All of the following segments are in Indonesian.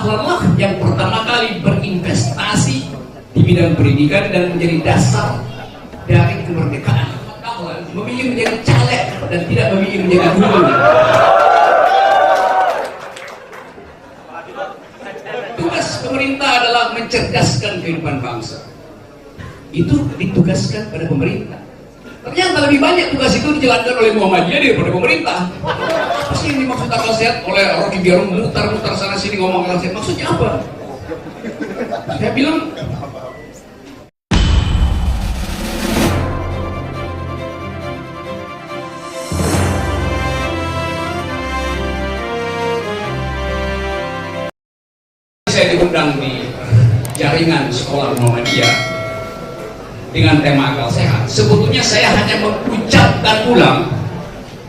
Dahlanlah yang pertama kali berinvestasi di bidang pendidikan dan menjadi dasar dari kemerdekaan. Dahlan memilih menjadi caleg dan tidak memilih menjadi gubernur. Tugas pemerintah adalah mencerdaskan kehidupan bangsa. Itu ditugaskan pada pemerintah. Ternyata lebih banyak tugas itu dijalankan oleh Muhammadiyah daripada pemerintah. Apa sih yang dimaksud akal sehat oleh Rocky Gerung mutar-mutar sana sini ngomong akal sehat? Maksudnya apa? Saya bilang saya diundang di jaringan sekolah Muhammadiyah dengan tema akal sehat. Sebetulnya saya hanya mengucapkan ulang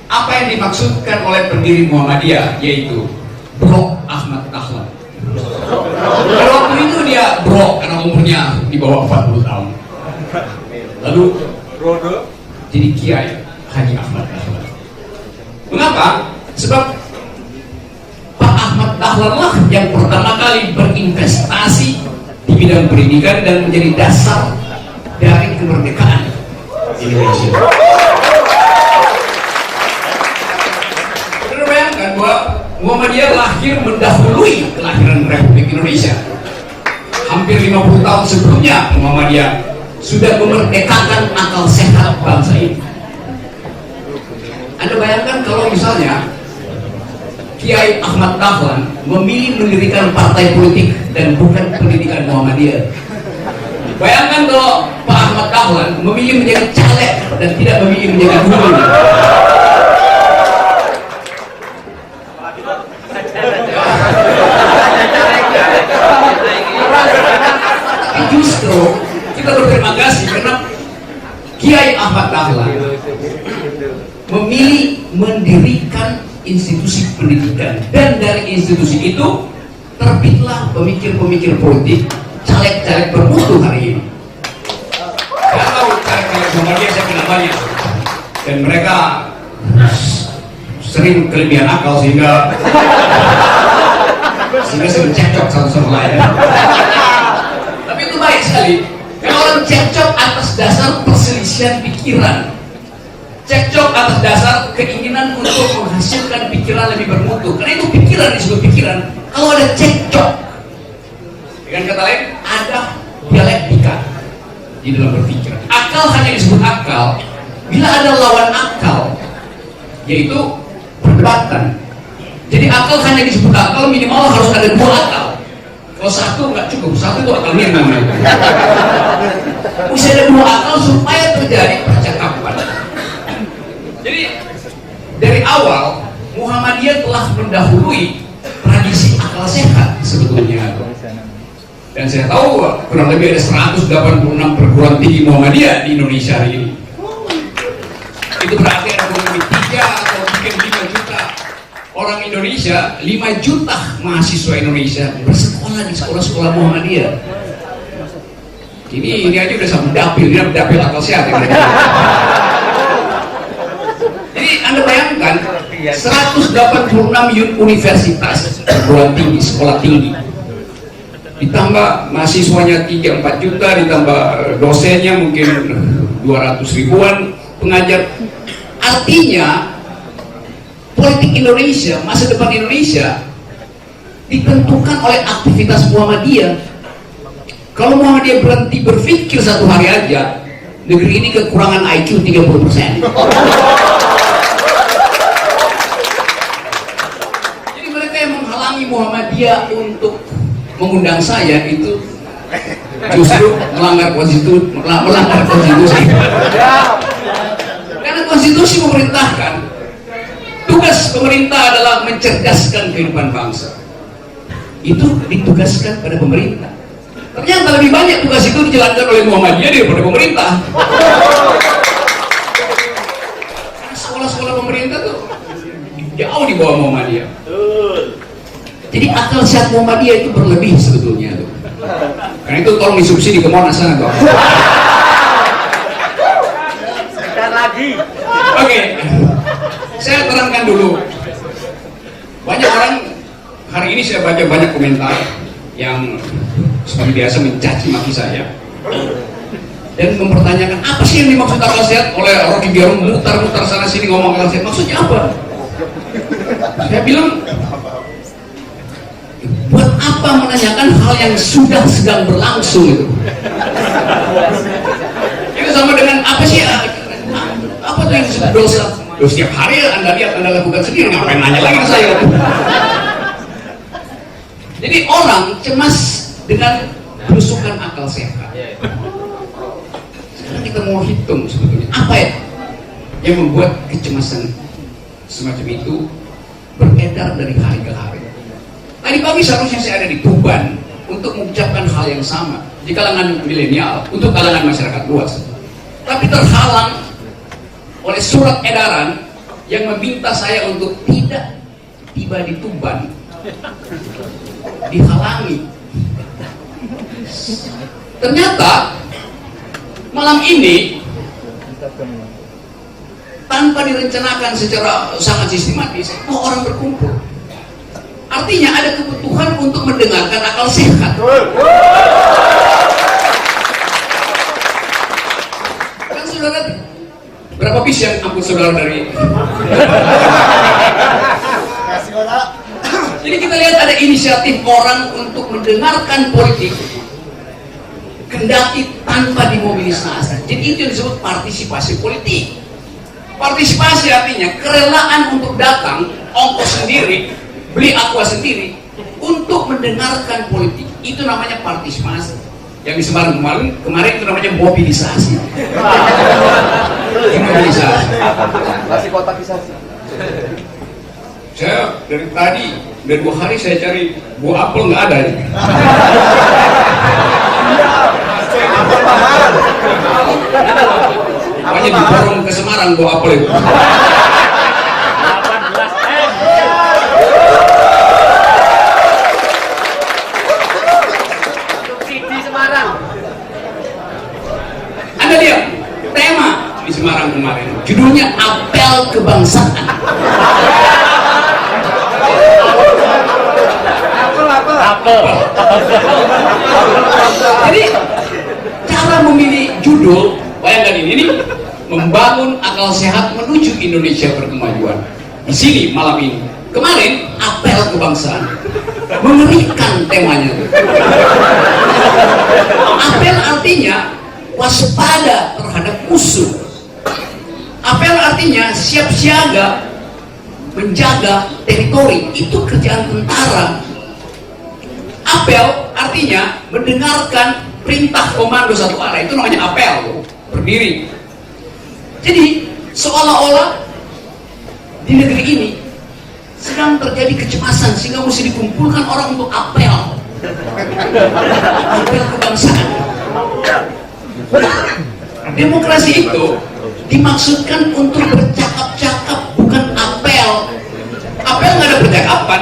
apa yang dimaksudkan oleh pendiri Muhammadiyah, yaitu Bro Ahmad Dahlan. Pada waktu itu dia bro karena umurnya di bawah 40 tahun. Lalu jadi Kiai Haji Ahmad Dahlan. Mengapa? Sebab Pak Ahmad Dahlan lah yang pertama kali berinvestasi di bidang pendidikan dan menjadi dasar dari kemerdekaan Indonesia. Anda bayangkan bahwa Muhammadiyah lahir mendahului kelahiran Republik Indonesia. Hampir 50 tahun sebelumnya Muhammadiyah sudah memerdekakan akal sehat bangsa ini. Anda bayangkan kalau misalnya Kiai Ahmad Dahlan memilih mendirikan partai politik dan bukan pendidikan Muhammadiyah. Bayangkan kalau Pak Ahmad Dahlan memilih menjadi caleg dan tidak memilih menjadi gubernur. Tapi justru kita berterima kasih karena Kiai Ahmad Dahlan memilih mendirikan institusi pendidikan, dan dari institusi itu terbitlah pemikir-pemikir politik, caleg-caleg bermutu hari ini. Saya tahu caleg-caleg Muhammadiyah saya kenal banyak, dan mereka sering kelebihan akal sehingga sering cekcok satu sama lain. Tapi itu baik sekali. Kalau orang cekcok atas dasar perselisihan pikiran, cekcok atas dasar keinginan untuk menghasilkan pikiran lebih bermutu, karena itu pikiran disebut pikiran. Kalau ada cekcok, dengan kata lain ada dialektika di dalam berpikir. Akal hanya disebut akal bila ada lawan akal, yaitu perdebatan. Jadi akal hanya disebut akal minimal harus ada dua akal. Kalau satu nggak cukup, satu itu akal minimum. Mesti ada dua akal supaya terjadi percakapan. Jadi dari awal Muhammadiyah telah mendahului tradisi akal sehat sebetulnya. Dan saya tahu kurang lebih ada 186 perguruan tinggi Muhammadiyah di Indonesia hari ini. Itu berarti ada kurang lebih 3 atau mungkin 5 juta orang Indonesia, 5 juta mahasiswa Indonesia bersekolah di sekolah-sekolah Muhammadiyah. Ini aja udah sama dapil, dia dapil akal sehat ya. Jadi Anda bayangkan 186 universitas perguruan tinggi, sekolah tinggi, ditambah mahasiswanya 3-4 juta, ditambah dosennya mungkin 200 ribuan pengajar. Artinya politik Indonesia, masa depan Indonesia ditentukan oleh aktivitas Muhammadiyah. Kalau Muhammadiyah berhenti berpikir satu hari aja, negeri ini kekurangan IQ 30%. Jadi mereka yang menghalangi Muhammadiyah untuk mengundang saya itu justru melanggar konstitusi. Karena konstitusi memerintahkan, tugas pemerintah adalah mencerdaskan kehidupan bangsa. Itu ditugaskan pada pemerintah. Ternyata lebih banyak tugas itu dijalankan oleh Muhammadiyah daripada pemerintah. Karena sekolah-sekolah pemerintah tuh jauh di bawah Muhammadiyah. Jadi akal sehat Muhammadiyah itu berlebih sebetulnya tuh. Karena itu tolong disubsidi ke Monas sana tuh. Sebentar lagi. Oke, saya terangkan dulu. Banyak orang hari ini saya baca banyak komentar yang seperti biasa mencaci maki saya dan mempertanyakan apa sih yang dimaksud akal sehat oleh Rocky Gerung, mutar-mutar sana sini ngomong akal sehat, maksudnya apa? Saya bilang, buat apa menanyakan hal yang sudah sedang berlangsung itu? Itu sama dengan apa sih? Apa tuh yang disebut dosa? Loh, setiap hari Anda lihat, Anda lakukan sendiri, ngapain nanya lagi ke saya? Jadi orang cemas dengan belusukan akal sehat. Sekarang kita mau hitung sebetulnya apa ya yang membuat kecemasan semacam itu beredar dari hari ke hari. Tadi pagi seharusnya saya ada di Tuban untuk mengucapkan hal yang sama di kalangan milenial, untuk kalangan masyarakat luas, tapi terhalang oleh surat edaran yang meminta saya untuk tidak tiba di Tuban. Dihalangi. Ternyata malam ini tanpa direncanakan secara sangat sistematis, orang berkumpul. Artinya ada kebutuhan untuk mendengarkan akal sehat. Kan saudara, berapa bis yang ampun saudara dari? Jadi kita lihat ada inisiatif orang untuk mendengarkan politik, kendati tanpa dimobilisasi. Jadi itu yang disebut partisipasi politik. Partisipasi artinya kerelaan untuk datang, ongkos sendiri, beli aqua sendiri, untuk mendengarkan politik. Itu namanya partisipasi. Yang di Semarang kemarin itu namanya mobilisasi. Mobilisasi. Masih kotakisasi. Saya dari tadi, udah 2 hari saya cari buah apel, nggak ada. Apel mahal. Makanya diborong ke Semarang buah apel itu. 18 M. Subsidi Semarang. Anda lihat tema di Semarang kemarin, judulnya Apel Kebangsaan. Apel. Jadi cara memilih judul, bayangkan ini membangun akal sehat menuju Indonesia berkemajuan. Di sini malam ini, kemarin apel kebangsaan, mengerikan temanya. Apel artinya waspada terhadap musuh. Apel artinya siap siaga menjaga teritori, itu kerjaan tentara. Apel artinya mendengarkan perintah komando satu arah, itu namanya apel, berdiri. Jadi seolah-olah di negeri ini sedang terjadi kecemasan sehingga mesti dikumpulkan orang untuk apel. Apel kebangsaan. Demokrasi itu dimaksudkan untuk bercakap-cakap, bukan apel. Apel nggak ada percakapan,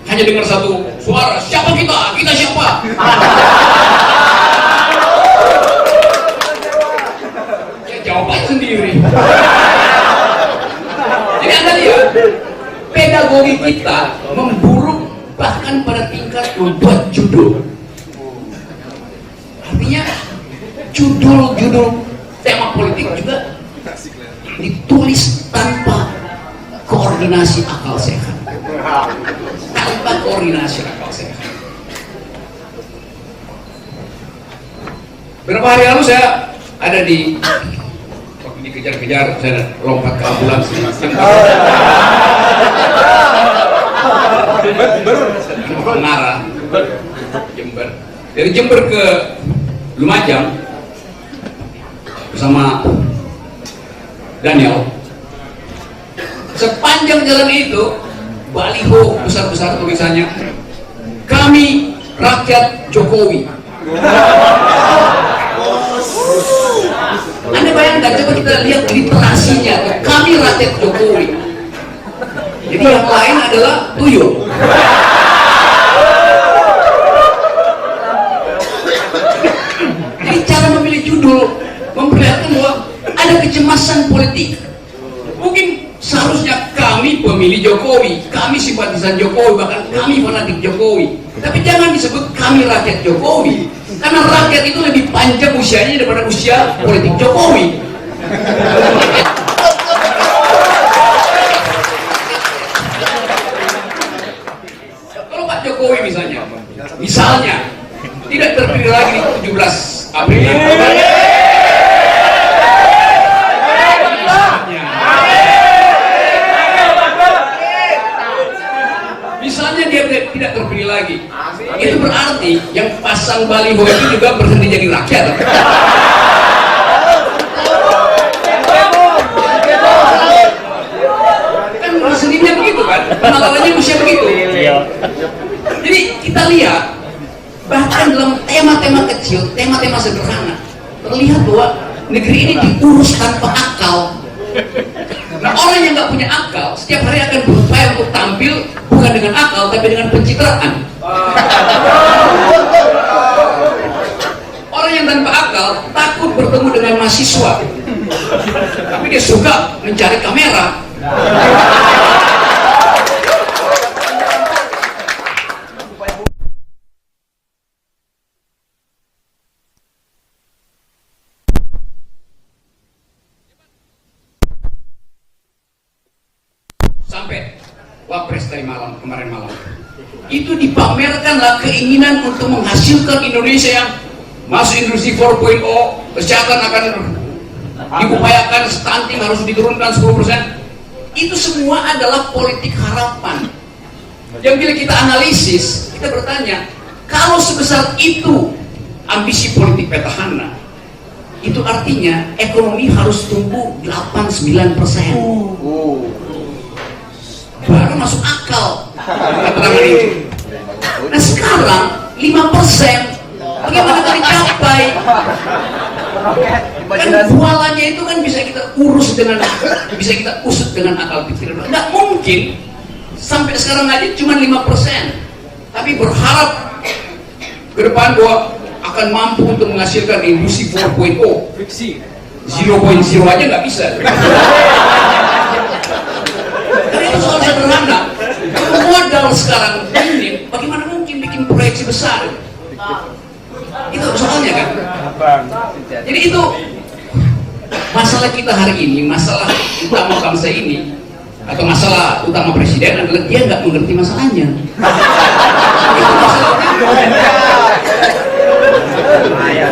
hanya dengar satu suara, siapa kita? Kita siapa? Ya jawab aja sendiri. Jadi Anda lihat, pedagogi kita memburuk bahkan pada tingkat membuat judul. Artinya judul-judul tema politik juga ditulis tanpa koordinasi akal sehat. Tanpa koordinasi akal sehat. Berapa hari lalu saya ada di waktu dikejar-kejar, saya lompat ke ambulans mengarah Jember, dari Jember ke Lumajang bersama Daniel. Sepanjang jalan itu baliho besar-besar tulisannya, kami rakyat Jokowi. Anda bayangkan, coba kita lihat literasinya, kami rakyat Jokowi. Jadi yang lain adalah tuyul. Jadi cara memilih judul memperlihatkan bahwa ada kecemasan politik. Mungkin seharusnya kami pemilih Jokowi, kami simpatisan Jokowi, bahkan kami fanatik Jokowi. Tapi jangan disebut kami rakyat Jokowi, karena rakyat itu lebih panjang usianya daripada usia politik Jokowi. Kalau Pak Jokowi misalnya tidak terpilih lagi di 17 April. Misalnya dia tidak terpilih lagi, itu berarti yang pasang baliho itu juga berhenti jadi rakyat. Kan sendirinya begitu kan, penalarannya usia begitu. Jadi kita lihat, bahkan dalam tema-tema kecil, tema-tema sederhana, terlihat bahwa negeri ini diurus tanpa akal. Nah, orang yang nggak punya akal setiap hari akan berupaya untuk tampil bukan dengan akal tapi dengan pencitraan. Orang yang tanpa akal takut bertemu dengan mahasiswa, tapi dia suka mencari kamera. Sampai wapres tadi kemarin malam itu dipamerkanlah keinginan untuk menghasilkan Indonesia yang masuk industri 4.0, kesehatan akan diupayakan, stunting harus diturunkan 10%. Itu semua adalah politik harapan yang bila kita analisis, kita bertanya, kalau sebesar itu ambisi politik petahana, itu artinya ekonomi harus tumbuh 8-9%. Baru masuk akal keterangan itu. Nah sekarang 5%, bagaimana kita dicapai? Kan bualannya itu kan bisa kita urus dengan, bisa kita usut dengan akal pikir. Nggak mungkin sampai sekarang aja cuma 5%, tapi berharap ke depan bahwa akan mampu untuk menghasilkan industri 4.0. 0.0 aja nggak bisa. Soal sederhana, modal sekarang ini bagaimana mungkin bikin proyeksi besar? Itu soalnya kan. Jadi itu masalah kita hari ini, masalah utama bangsa ini, atau masalah utama presiden adalah dia nggak mengerti masalahnya. Itu masalahnya.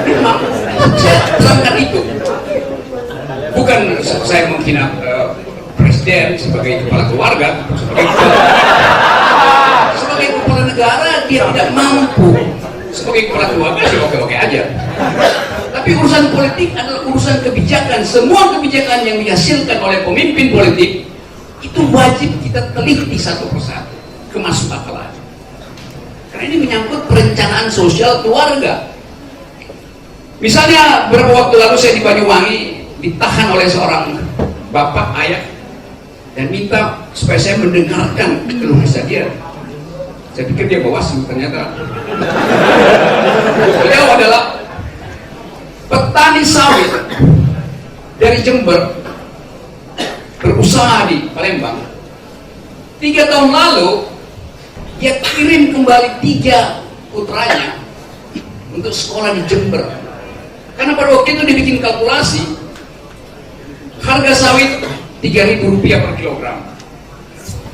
Memang saya terangkan itu. Bukan saya menghina presiden sebagai kepala keluarga, sebagai kepala negara dia tidak mampu. Sebagai kepala keluarga sih oke-oke aja. Tapi urusan politik adalah urusan kebijakan. Semua kebijakan yang dihasilkan oleh pemimpin politik itu wajib kita teliti satu persatu, kemasuk akalan. Karena ini menyangkut perencanaan sosial keluarga. Misalnya beberapa waktu lalu saya di Banyuwangi ditahan oleh seorang bapak ayah dan minta supaya saya mendengarkan keluh kesah dia. Saya pikir dia Bawaslu, ternyata beliau adalah petani sawit dari Jember, berusaha di Palembang. 3 tahun lalu dia kirim kembali 3 putranya untuk sekolah di Jember, karena pada waktu itu dibikin kalkulasi harga sawit Rp3.000 per kilogram,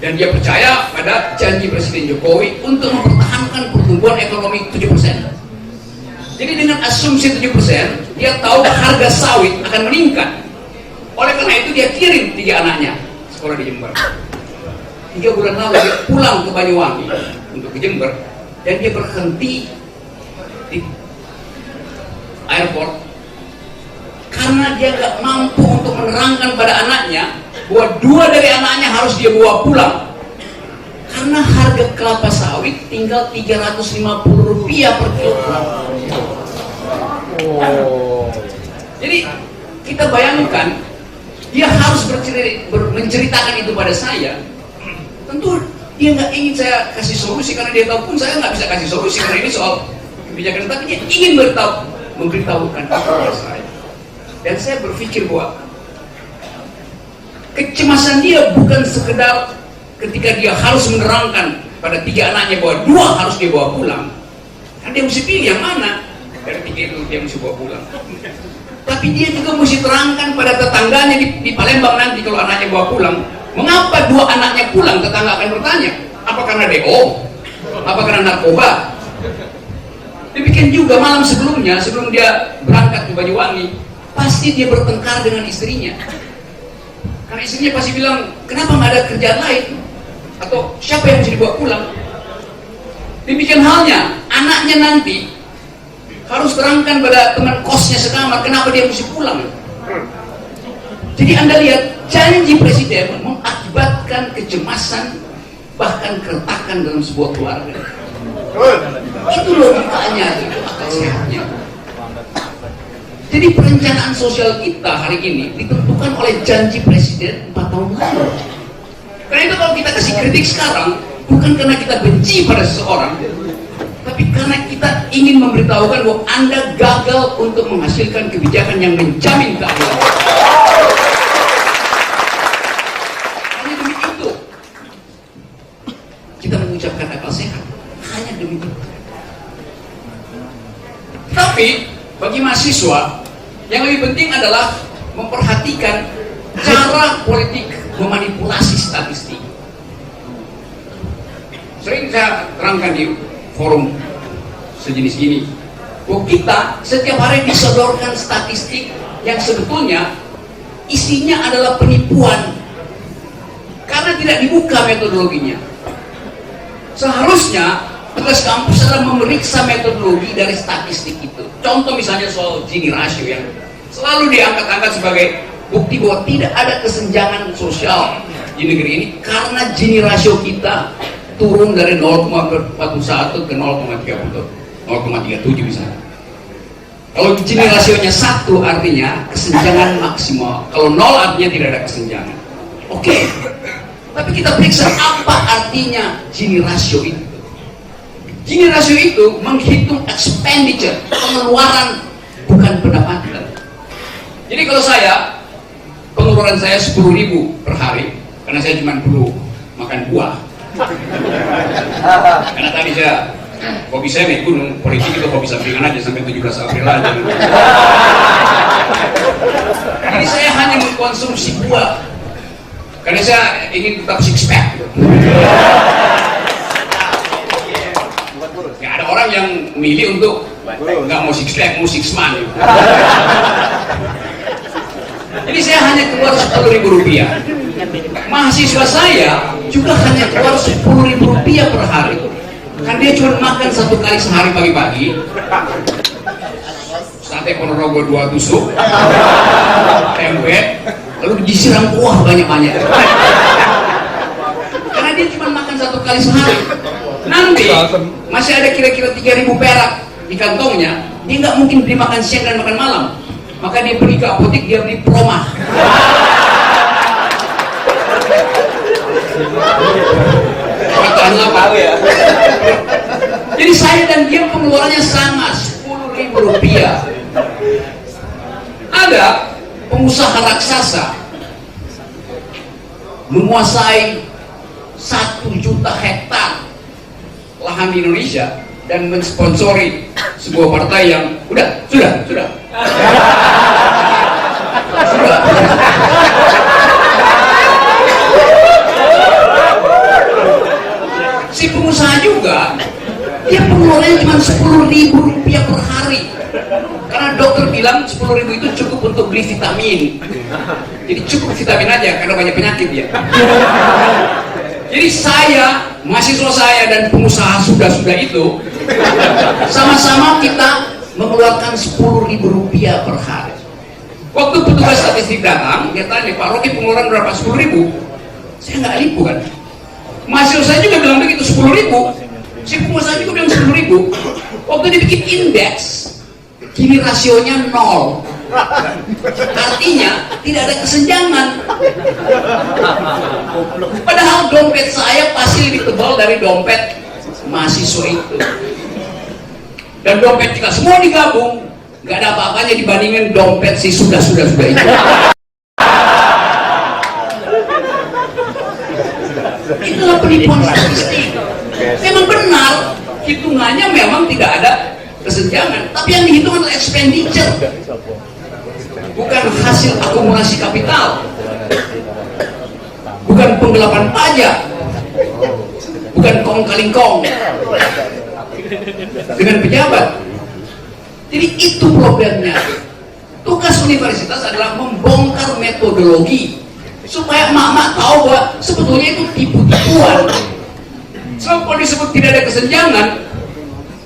dan dia percaya pada janji Presiden Jokowi untuk mempertahankan pertumbuhan ekonomi 7%. Jadi dengan asumsi 7%, dia tahu harga sawit akan meningkat. Oleh karena itu dia kirim 3 anaknya sekolah di Jember. 3 bulan lalu dia pulang ke Banyuwangi untuk ke Jember, dan dia berhenti di airport karena dia nggak mampu untuk menerangkan pada anaknya bahwa 2 dari anaknya harus dia bawa pulang karena harga kelapa sawit tinggal Rp350 per kilogram. Jadi kita bayangkan dia harus menceritakan itu pada saya. Tentu dia nggak ingin saya kasih solusi karena dia tahu pun saya nggak bisa kasih solusi karena ini soal kebijakan, tapi dia ingin memberitahukan kepada saya. Dan saya berpikir bahwa kecemasan dia bukan sekedar ketika dia harus menerangkan pada 3 anaknya bahwa 2 harus dia bawa pulang, kan dia mesti pilih yang mana dari 3 itu dia mesti bawa pulang. Tapi dia juga mesti terangkan pada tetangganya di Palembang nanti kalau anaknya bawa pulang, mengapa 2 anaknya pulang. Tetangga akan bertanya, apa karena DO? Apa karena narkoba? Demikian juga malam sebelumnya, sebelum dia berangkat ke Banyuwangi, pasti dia bertengkar dengan istrinya. Karena istrinya pasti bilang, kenapa nggak ada kerjaan lain? Atau siapa yang mesti dibawa pulang? Demikian halnya, anaknya nanti harus terangkan pada teman kosnya sekamar, kenapa dia mesti pulang. Jadi Anda lihat, janji presiden mengakibatkan kecemasan, bahkan keretakan dalam sebuah keluarga. Itu logikanya, itu akal sehatnya. Jadi perencanaan sosial kita hari ini ditentukan oleh janji presiden 4 tahun lalu. Karena itu kalau kita kasih kritik sekarang, bukan karena kita benci pada seseorang, tapi karena kita ingin memberitahukan bahwa Anda gagal untuk menghasilkan kebijakan yang menjamin keadilan. Hanya demi itu kita mengucapkan akal sehat. Hanya demi itu. Tapi bagi mahasiswa, yang lebih penting adalah memperhatikan cara politik memanipulasi statistik. Sering saya terangkan di forum sejenis ini, bahwa kita setiap hari disodorkan statistik yang sebetulnya isinya adalah penipuan, karena tidak dibuka metodologinya. Seharusnya tugas kampus adalah memeriksa metodologi dari statistik itu. Contoh misalnya soal Gini ratio yang selalu diangkat-angkat sebagai bukti bahwa tidak ada kesenjangan sosial di negeri ini karena Gini ratio kita turun dari 0,41 ke 0,37 misalnya. Kalau Gini rasionya 1 artinya kesenjangan maksimal, kalau 0 artinya tidak ada kesenjangan. Oke. Tapi kita periksa apa artinya Gini ratio itu. Gini rasio itu menghitung expenditure, pengeluaran, bukan pendapatan. Jadi kalau saya, pengeluaran saya 10.000 per hari, karena saya cuma perlu makan buah. Karena tadi saya, hobi saya naik gunung, politik itu hobi sampingan aja sampai 17 April aja. Jadi saya hanya mengkonsumsi buah, karena saya ingin tetap six pack. Ya, ada orang yang milih untuk nggak mau six pack, mau six man. Jadi saya hanya keluar 10.000 rupiah. Mahasiswa saya juga hanya keluar 10.000 rupiah per hari. Kan dia cuma makan 1 kali sehari pagi-pagi. Sate Ponorogo 2 tusuk, tempe, lalu disiram kuah banyak-banyak. Karena dia cuma makan 1 kali sehari. Nanti masih ada kira-kira 3.000 perak di kantongnya, dia nggak mungkin beli makan siang dan makan malam, maka dia pergi ke apotek, dia beli Promah. Jadi saya dan dia pengeluarannya sama, 10.000 rupiah. Ada pengusaha raksasa menguasai 1 juta hektar lahan di Indonesia dan mensponsori sebuah partai yang sudah si pengusaha juga dia pengeluarannya cuma 10.000 rupiah per hari, karena dokter bilang 10.000 itu cukup untuk beli vitamin, jadi cukup vitamin aja karena banyak penyakit ya. Jadi saya, mahasiswa saya dan pengusaha sudah itu sama-sama kita mengeluarkan 10.000 rupiah per hari. Waktu petugas statistik datang, dia tanya, Pak Rocky pengeluaran berapa? 10.000? Saya nggak lipu kan. Mahasiswa saya juga bilang begitu, 10.000. Si pengusaha juga bilang 10.000. Waktu dibikin indeks, Gini rasionya 0. Artinya tidak ada kesenjangan. Padahal dompet saya pasti lebih tebal dari dompet mahasiswa itu. Dan dompet kita semua digabung, nggak ada apa-apanya dibandingin dompet si sudah itu. Itu tidak ada kesenjangan, tapi yang dihitung adalah expenditure, bukan hasil akumulasi kapital, bukan penggelapan pajak, bukan kong kaling kong dengan pejabat. Jadi itu problemnya. Tugas universitas adalah membongkar metodologi supaya emak-emak tahu bahwa sebetulnya itu tipu-tipuan. Sebab kalau disebut tidak ada kesenjangan,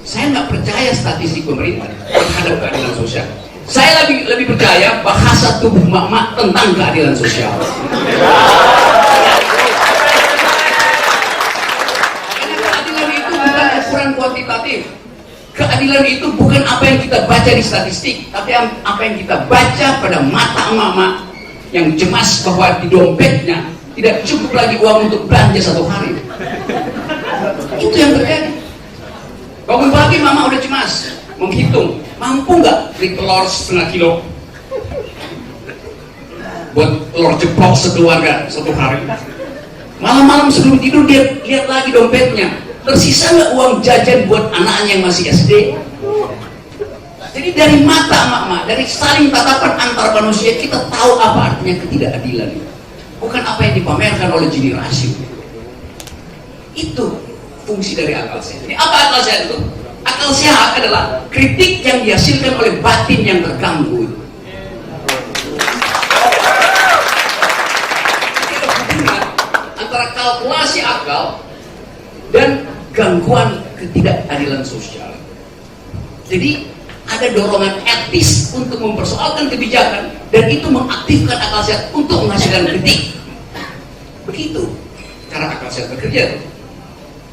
saya nggak percaya statistik pemerintah terhadap keadilan sosial. Saya lebih percaya bahasa tubuh emak-emak tentang keadilan sosial. Keadilan itu bukan ukuran kuantitatif. Keadilan itu bukan apa yang kita baca di statistik, tapi apa yang kita baca pada mata emak-emak yang cemas bahwa di dompetnya tidak cukup lagi uang untuk belanja satu hari. Itu yang terjadi. Bangun pagi mama udah cemas menghitung mampu nggak beli telur setengah kilo buat telur ceplok sekeluarga satu hari. Malam-malam sebelum tidur dia lihat lagi dompetnya, tersisa nggak uang jajan buat anaknya yang masih SD. Jadi dari mata emak-emak, dari saling tatapan antar manusia, kita tahu apa artinya ketidakadilan. Bukan apa yang dipamerkan oleh Gini Rasio. Itu fungsi dari akal sehat. Ini apa akal sehat itu? Akal sehat adalah kritik yang dihasilkan oleh batin yang terganggu. Jadi ada hubungan antara kalkulasi akal dan gangguan ketidakadilan sosial. Jadi ada dorongan etis untuk mempersoalkan kebijakan dan itu mengaktifkan akal sehat untuk menghasilkan kritik. Begitu cara akal sehat bekerja.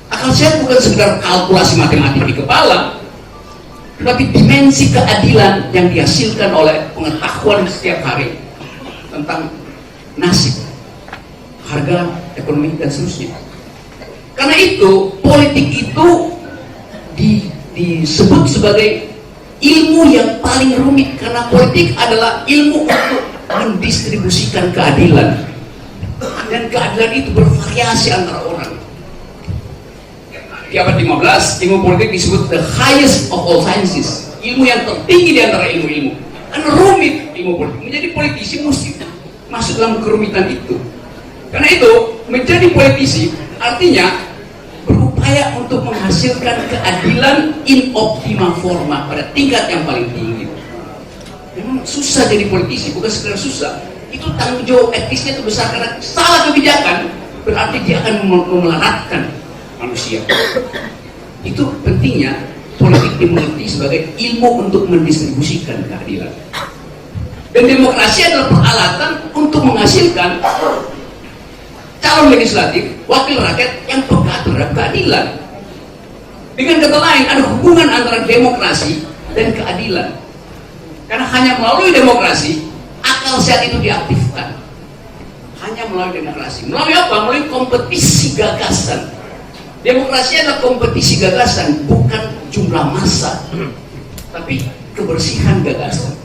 Akal sehat bukan sekedar kalkulasi matematik di kepala, tetapi dimensi keadilan yang dihasilkan oleh pengetahuan setiap hari tentang nasib, harga, ekonomi, dan seterusnya. Karena itu, politik itu disebut sebagai ilmu yang paling rumit, karena politik adalah ilmu untuk mendistribusikan keadilan, dan keadilan itu bervariasi antara orang. Di abad 15, ilmu politik disebut the highest of all sciences, ilmu yang tertinggi di antara ilmu-ilmu. Karena rumit ilmu politik, menjadi politisi mesti masuk dalam kerumitan itu. Karena itu, menjadi politisi artinya berupaya untuk menghasilkan keadilan in optima forma pada tingkat yang paling tinggi. Memang susah jadi politisi, bukan sekedar susah. Itu tanggung jawab etisnya itu besar, karena salah kebijakan berarti dia akan memelaratkan manusia. Itu pentingnya politik dimengerti sebagai ilmu untuk mendistribusikan keadilan. Dan demokrasi adalah peralatan untuk menghasilkan calon legislatif, wakil rakyat yang peka terhadap keadilan. Dengan kata lain, ada hubungan antara demokrasi dan keadilan. Karena hanya melalui demokrasi, akal sehat itu diaktifkan. Hanya melalui demokrasi. Melalui apa? Melalui kompetisi gagasan. Demokrasi adalah kompetisi gagasan, bukan jumlah massa, tapi kebersihan gagasan.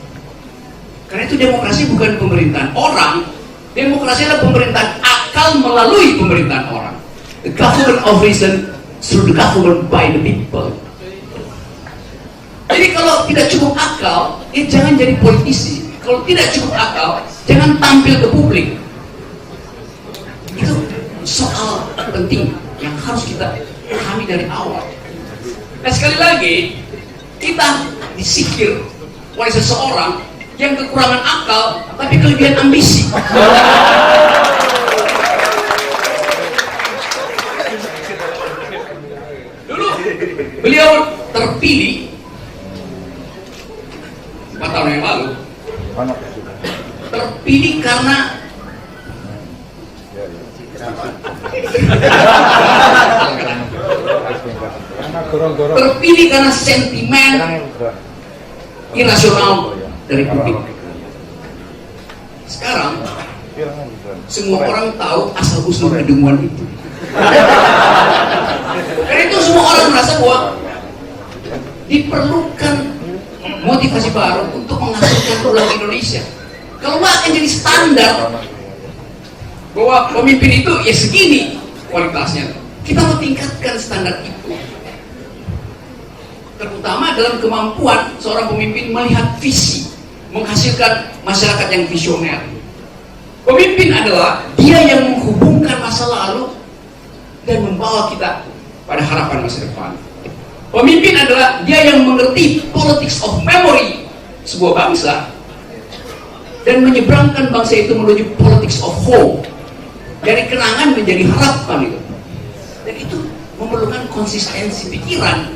Karena itu demokrasi bukan pemerintahan orang, demokrasi adalah pemerintahan akal melalui pemerintahan orang. The government of reason through the government by the people. Jadi kalau tidak cukup akal, ya jangan jadi politisi. Kalau tidak cukup akal, jangan tampil ke publik. Itu soal penting yang harus kita pahami dari awal. Nah, sekali lagi, kita disihir oleh seseorang yang kekurangan akal tapi kelebihan ambisi. Dulu beliau terpilih 4 tahun yang lalu, terpilih karena terpilih karena sentimen irasional dari publik. Sekarang semua orang tahu asal usul kedunguan itu. Karena itu semua orang merasa bahwa diperlukan motivasi baru untuk menghasilkan ulang Indonesia. Kalau nggak akan jadi standar bahwa pemimpin itu ya segini kualitasnya. Kita mau tingkatkan standar itu. terutama dalam kemampuan seorang pemimpin melihat visi, menghasilkan masyarakat yang visioner. Pemimpin adalah dia yang menghubungkan masa lalu dan membawa kita pada harapan masa depan. Pemimpin adalah dia yang mengerti politics of memory sebuah bangsa dan menyeberangkan bangsa itu menuju politics of hope, dari kenangan menjadi harapan itu. Dan itu memerlukan konsistensi pikiran.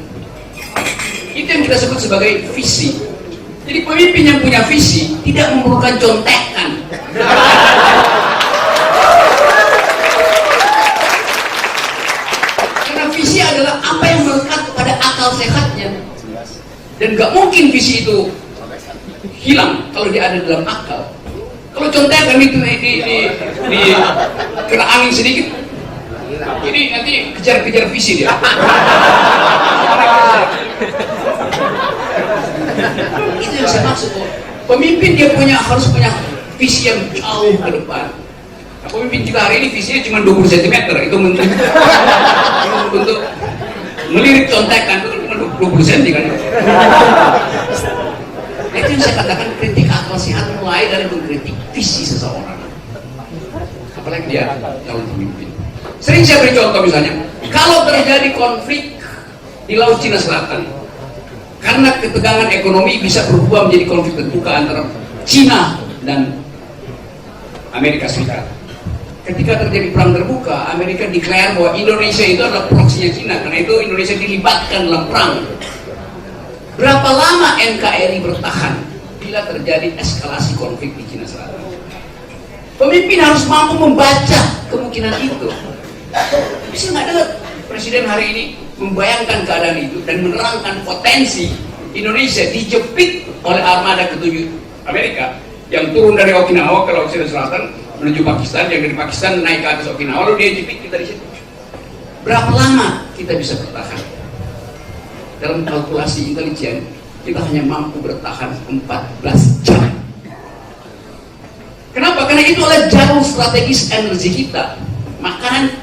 Itu yang kita sebut sebagai visi. Jadi pemimpin yang punya visi tidak memerlukan contekan. Karena visi adalah apa yang melekat pada akal sehatnya. Dan gak mungkin visi itu hilang kalau dia ada dalam akal. Kalau contekan itu di kena angin sedikit, ini nanti kejar-kejar visi dia. Itu yang saya maksud. Pemimpin dia harus punya visi yang jauh ke depan. Nah, pemimpin kita hari ini visinya cuma 20 cm, itu untuk melirik contekan itu cuma 20 cm kan. Itu yang saya katakan kritik akal sehat mulai dari mengkritik visi seseorang. Apalagi dia calon pemimpin. Sering saya beri contoh misalnya, kalau terjadi konflik di Laut Cina Selatan, karena ketegangan ekonomi bisa berubah menjadi konflik terbuka antara Cina dan Amerika Serikat. Ketika terjadi perang terbuka, Amerika declare bahwa Indonesia itu adalah proksinya Cina, karena itu Indonesia dilibatkan dalam perang. Berapa lama NKRI bertahan bila terjadi eskalasi konflik di Cina Selatan? Pemimpin harus mampu membaca kemungkinan itu. Bisa nggak ada presiden hari ini membayangkan keadaan itu dan menerangkan potensi Indonesia dijepit oleh armada ke-7 Amerika yang turun dari Okinawa ke Laut Cina Selatan menuju Pakistan, yang dari Pakistan naik ke atas Okinawa, lalu dia jepit kita di situ. Berapa lama kita bisa bertahan? Dalam kalkulasi intelijen, kita hanya mampu bertahan 14 jam. Kenapa? Karena itu adalah jalur strategis energi kita. Makanan,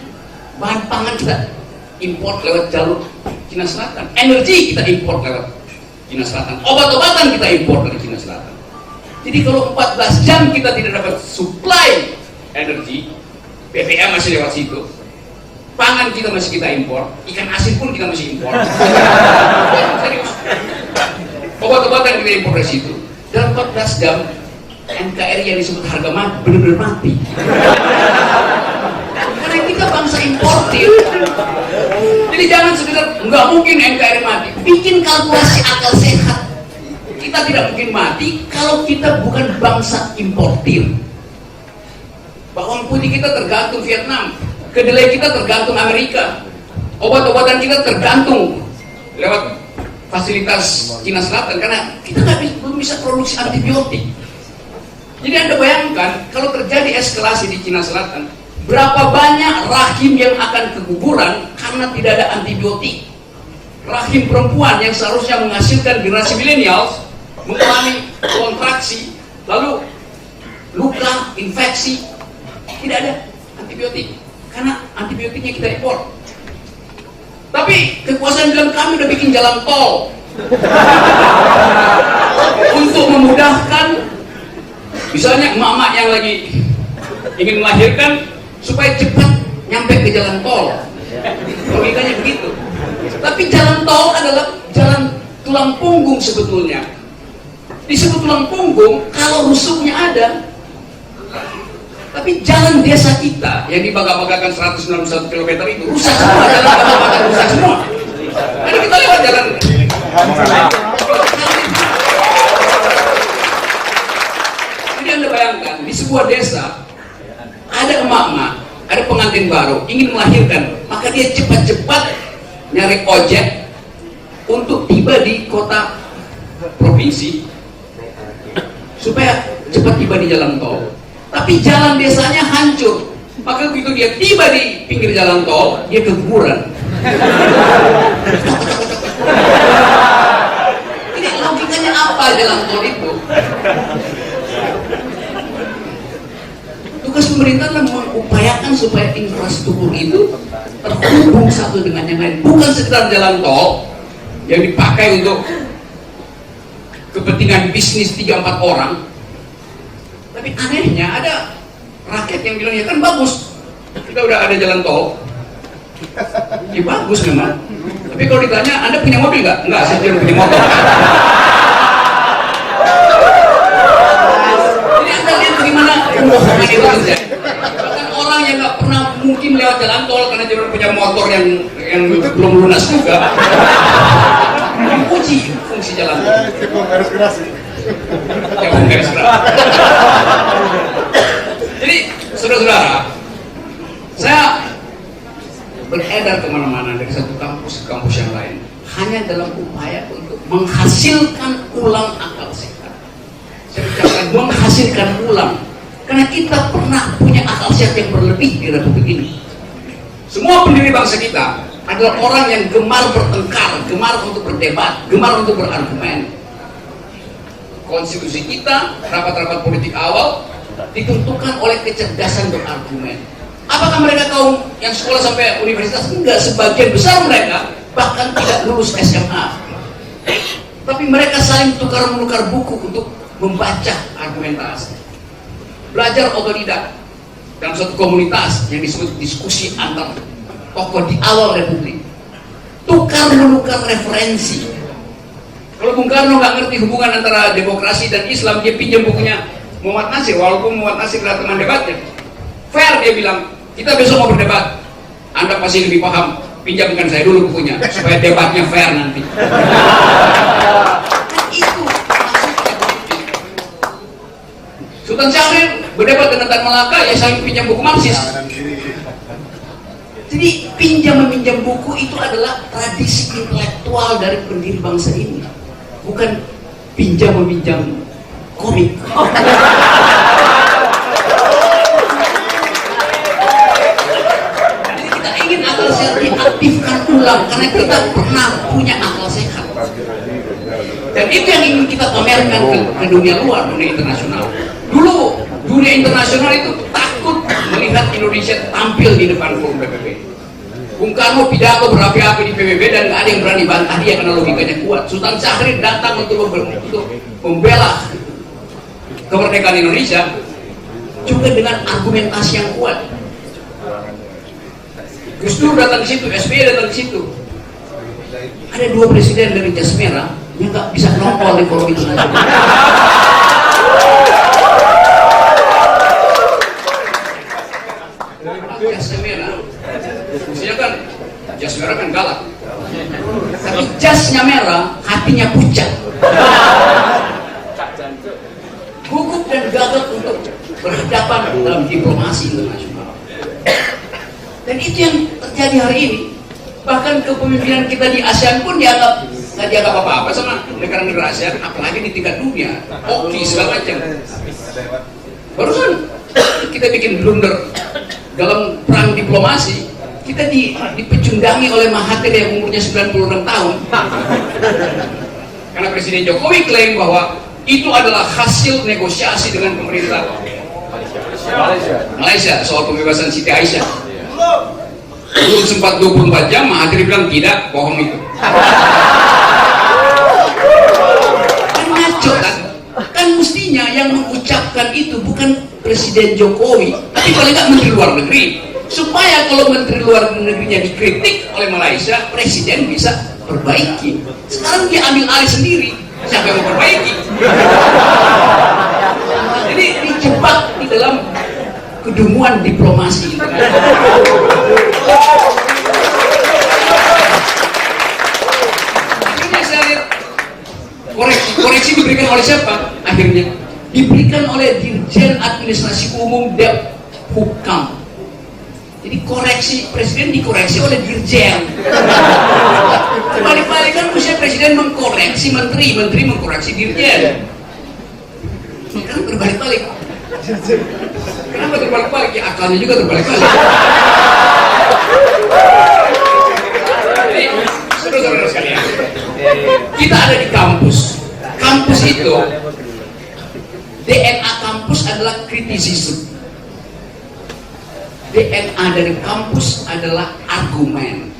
bahan pangan kita import lewat jalur Cina Selatan. Energi kita import lewat Cina Selatan. Obat-obatan kita import dari Cina Selatan. Jadi kalau 14 jam kita tidak dapat supply energi, BBM masih lewat situ. Pangan kita masih kita impor, ikan asin pun kita masih impor. Serius. Obat-obatan kita impor dari situ. Dalam 14 jam, NKRI yang disebut harga mati, benar-benar mati. Karena kita bangsa importir. Jadi jangan sekedar, nggak mungkin NKRI mati. Bikin kalkulasi akal sehat. Kita tidak mungkin mati kalau kita bukan bangsa importir. Bawang putih kita tergantung Vietnam. Kedelai kita tergantung Amerika, obat-obatan kita tergantung lewat fasilitas Cina Selatan karena kita belum bisa produksi antibiotik. Jadi Anda bayangkan kalau terjadi eskalasi di Cina Selatan, berapa banyak rahim yang akan keguguran karena tidak ada antibiotik. Rahim perempuan yang seharusnya menghasilkan generasi milenial mengalami kontraksi, lalu luka, infeksi, tidak ada antibiotik. Karena antibiotiknya kita impor. Tapi kekuasaan bilang kami udah bikin jalan tol untuk memudahkan misalnya emak-emak yang lagi ingin melahirkan supaya cepat nyampe ke jalan tol. Logikanya begitu. Tapi jalan tol adalah jalan tulang punggung sebetulnya. Disebut tulang punggung kalau rusuknya ada. Tapi jalan desa kita yang dibangga-banggakan 161 km itu rusak semua, jalan baga-baga rusak semua. Karena kita lewat jalan. Jadi Anda bayangkan di sebuah desa ada emak-emak, ada pengantin baru ingin melahirkan, maka dia cepat-cepat nyari ojek untuk tiba di kota provinsi supaya cepat tiba di jalan tol. Tapi jalan desanya hancur, maka begitu dia tiba di pinggir jalan tol, dia keguguran. Ini logikanya apa jalan tol itu? Tugas pemerintah adalah mengupayakan supaya infrastruktur itu terhubung satu dengan yang lain, bukan sekedar jalan tol, yang dipakai untuk kepentingan bisnis 3-4 orang. Tapi anehnya ada rakyat yang bilang, ya kan bagus, kita udah ada jalan tol, ya bagus memang. Tapi kalau ditanya, Anda punya mobil nggak? Enggak, saya tidak punya motor. Jadi Anda lihat bagaimana kebohongan itu terjadi. Bahkan orang yang nggak pernah mungkin lewat jalan tol karena dia punya motor yang belum lunas juga, diuji fungsi jalan tol. Garis keras. Garis keras. Jadi saudara-saudara, saya beredar kemana-mana dari satu kampus ke kampus yang lain hanya dalam upaya untuk menghasilkan ulang akal sehat. Saya ucapkan menghasilkan ulang, karena kita pernah punya akal sehat yang berlebih di Republik ini. Semua pendiri bangsa kita adalah orang yang gemar bertengkar, gemar untuk berdebat, gemar untuk berargumen. Konstitusi kita, rapat-rapat politik awal ditentukan oleh kecerdasan berargumen. Apakah mereka kaum yang sekolah sampai universitas? Enggak, sebagian besar mereka bahkan tidak lulus SMA. Tapi mereka saling tukar-menukar buku untuk membaca argumentasi. Belajar otodidak dalam suatu komunitas yang disebut diskusi antar tokoh di awal Republik. Tukar-menukar referensi. Kalau Bung Karno nggak ngerti hubungan antara demokrasi dan Islam, dia pinjam bukunya Muhammad Nasir, walaupun Muhammad Nasir adalah teman debatnya. Fair, dia bilang, kita besok mau berdebat, Anda pasti lebih paham, pinjamkan saya dulu bukunya supaya debatnya fair nanti. Itu maksudnya. Sultan Syahrir berdebat dengan Tan Malaka, ya saling pinjam buku Marxis. Jadi pinjam-meminjam buku itu adalah tradisi intelektual dari pendiri bangsa ini, bukan pinjam-meminjam komik. Akal sehat diaktifkan ulang karena kita pernah punya akal sehat, dan itu yang ingin kita pamerkan ke dunia luar, dunia internasional. Dulu dunia internasional itu takut melihat Indonesia tampil di depan forum PBB. Bung Karno pidato berapi-api di PBB dan nggak ada yang berani bantah dia karena logikanya kuat. Sultan Syahrir datang untuk membela kemerdekaan Indonesia juga dengan argumentasi yang kuat. Gus Dur datang ke situ, SBY datang ke situ. Ada 2 presiden dari jas merah yang nggak bisa nongol di forum internasional. Jasnya merah, maksudnya kan jas merah kan galak, tapi jasnya merah, hatinya pucat, gugup dan gagap untuk berhadapan dalam diplomasi internasional. Dan itu yang terjadi hari ini. Bahkan kepemimpinan kita di ASEAN pun nggak dianggap apa-apa sama negara-negara ASEAN, apalagi di tingkat dunia, oki segala macam. Barusan kita bikin blunder dalam perang diplomasi, kita dipecundangi oleh Mahathir yang umurnya 96 tahun. Karena Presiden Jokowi klaim bahwa itu adalah hasil negosiasi dengan pemerintah Malaysia soal pembebasan Siti Aisyah. Belum sempat 24 jam, Mahathir bilang tidak, bohong itu. Kan ngaco kan? Kan mestinya yang mengucapkan itu bukan Presiden Jokowi, tapi paling nggak Menteri Luar Negeri. Supaya kalau Menteri Luar Negerinya dikritik oleh Malaysia, Presiden bisa perbaiki. Sekarang dia ambil alih sendiri, siapa yang mau perbaiki? Jadi dijebak di dalam kedunguan diplomasi internasional. Akhirnya saya lihat koreksi diberikan oleh siapa? Akhirnya diberikan oleh Dirjen Administrasi Umum Dep Hukam. Jadi koreksi Presiden dikoreksi oleh Dirjen. Kembali-balik kan mesti Presiden mengkoreksi menteri, menteri mengkoreksi Dirjen. Kan berbalik-balik. Kenapa terbalik-balik? Ya akalnya juga terbalik-balik. Jadi, saudara-saudara sekalian, kita ada di kampus. Kampus itu, DNA kampus adalah kritisisme. DNA dari kampus adalah argumen.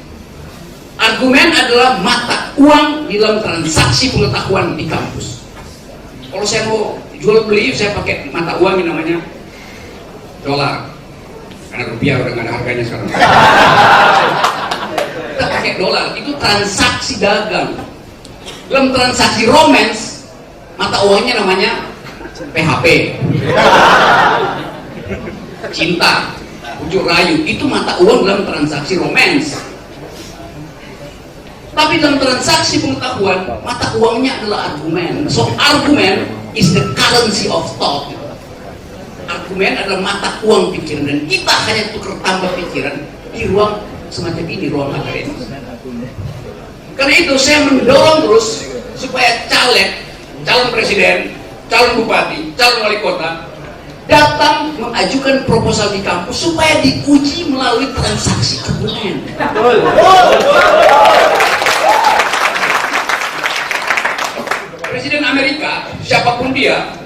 Argumen adalah mata uang di dalam transaksi pengetahuan di kampus. Kalau saya mau jual beli, saya pakai mata uang yang namanya dolar. Karena rupiah udah nggak ada harganya sekarang. Kita pakai dolar, itu transaksi dagang. Dalam transaksi romance, mata uangnya namanya PHP, cinta, bujuk rayu. Itu mata uang dalam transaksi romance. Tapi dalam transaksi pengetahuan, mata uangnya adalah argumen. So argument is the currency of thought. Argumen adalah mata uang pikiran, dan kita hanya tukar tambah pikiran di ruang semacam ini, ruang akademis. Karena itu saya mendorong terus supaya calon presiden, calon bupati, calon wali kota datang mengajukan proposal di kampus supaya diuji melalui transaksi argumen. Presiden Amerika, siapapun dia,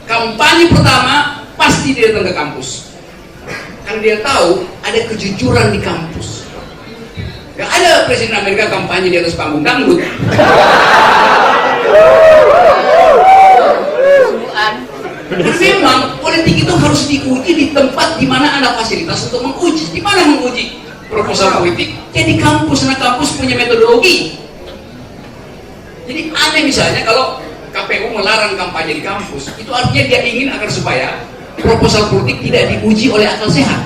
kampanye pertama pasti dia datang ke kampus, karena dia tahu ada kejujuran di kampus. Gak ada presiden Amerika kampanye di atas panggung dangdut. Memang politik itu harus diuji di tempat di mana ada fasilitas untuk menguji. Di mana menguji proposal politik? Ya di kampus, karena kampus punya metodologi. Jadi aneh misalnya kalau KPU melarang kampanye di kampus, itu artinya dia ingin agar supaya proposal politik tidak diuji oleh akal sehat.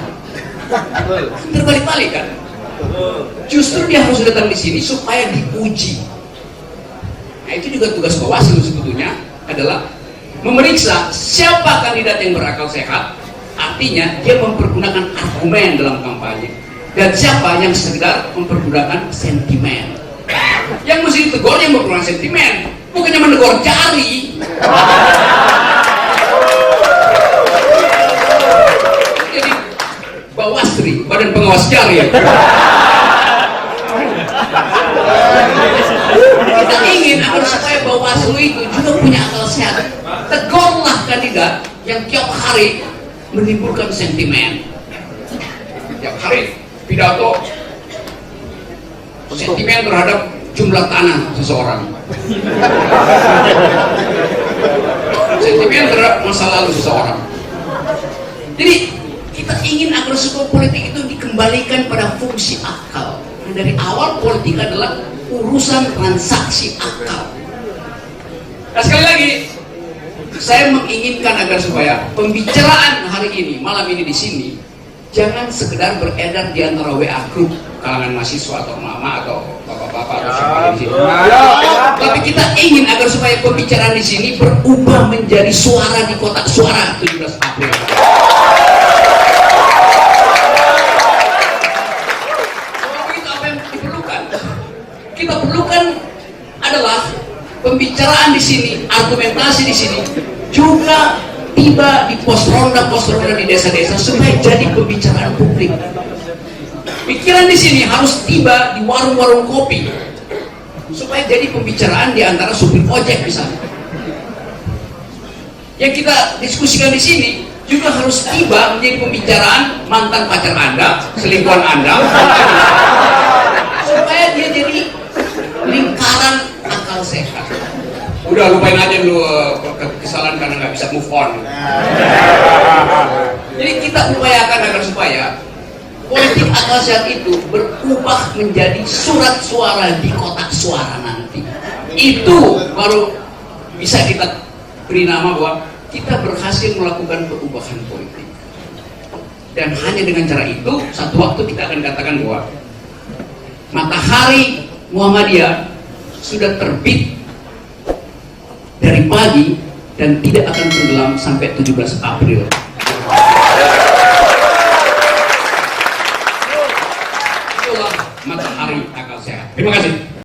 Terbalik-balik kan? Justru dia harus datang di sini supaya diuji. Nah itu juga tugas Bawaslu sebetulnya adalah memeriksa siapa kandidat yang berakal sehat, artinya dia mempergunakan argumen dalam kampanye, dan siapa yang sekedar mempergunakan sentimen. Yang mesti ditegur yang mempergunakan sentimen, bukannya menegur jari. Jadi Bawasri, Badan Pengawas Jari. Kita ingin agar supaya Bawaslu itu juga punya akal sehat. Tegurlah kandidat yang tiap hari menimbulkan sentimen. Tiap hari pidato sentimen terhadap jumlah tanah seseorang, sentimen terhadap masa lalu seseorang. Jadi kita ingin agar supaya politik itu dikembalikan pada fungsi akal. Nah, dari awal politik adalah urusan transaksi akal. Nah sekali lagi, saya menginginkan agar supaya pembicaraan hari ini, malam ini di sini, jangan sekedar beredar di antara WA group kalangan mahasiswa atau mama atau bapak-bapak atau siapa di sini. Tapi kita ingin agar supaya pembicaraan di sini berubah menjadi suara di kotak suara 17 April. Itu apa yang diperlukan? Kita perlukan adalah pembicaraan di sini, argumentasi di sini juga tiba di pos ronda di desa-desa supaya jadi pembicaraan publik. Pikiran di sini harus tiba di warung-warung kopi supaya jadi pembicaraan di antara supir ojek misalnya. Yang kita diskusikan di sini juga harus tiba menjadi pembicaraan mantan pacar Anda, selingkuhan Anda, supaya dia jadi lingkaran akal sehat. Udah lupain aja lu kesalahan karena nggak bisa move on. Jadi kita upayakan agar supaya politik akal sehat itu berubah menjadi surat suara di kotak suara nanti. Itu baru bisa kita beri nama bahwa kita berhasil melakukan perubahan politik. Dan hanya dengan cara itu, satu waktu kita akan katakan bahwa matahari Muhammadiyah sudah terbit dari pagi dan tidak akan tenggelam sampai 17 April.